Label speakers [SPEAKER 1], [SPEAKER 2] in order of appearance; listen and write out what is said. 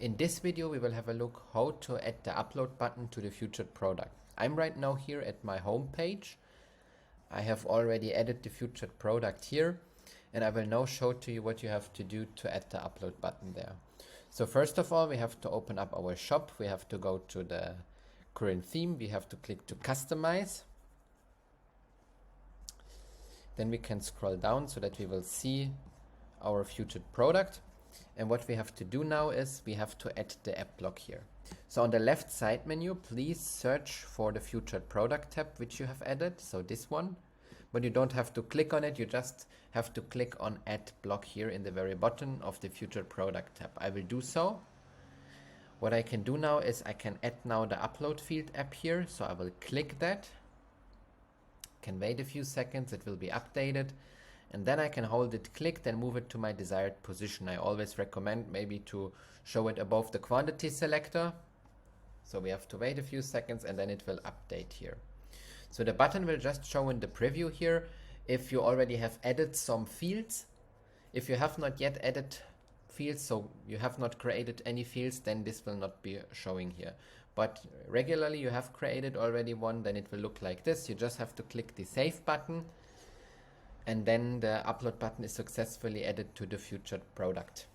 [SPEAKER 1] In this video, we will have a look how to add the upload button to the featured product. I'm right now here at my home page. I have already added the featured product here, and I will now show to you what you have to do to add the upload button there. So first of all, we have to open up our shop. We have to go to the current theme. We have to click to customize. Then we can scroll down so that we will see our featured product. And what we have to do now is we have to add the app block here. So on the left side menu, please search for the featured product tab which you have added, so this one. But you don't have to click on it, you just have to click on add block here in the very bottom of the featured product tab. I will do so. What I can do now is I can add now the upload field app here, so I will click that. Can wait a few seconds, it will be updated. And then I can hold it clicked and move it to my desired position. I always recommend maybe to show it above the quantity selector. So we have to wait a few seconds and then it will update here. So the button will just show in the preview here if you already have added some fields. If you have not yet added fields, so you have not created any fields, then this will not be showing here. But regularly you have created already one, then it will look like this. You just have to click the save button, and then the upload button is successfully added to the featured product.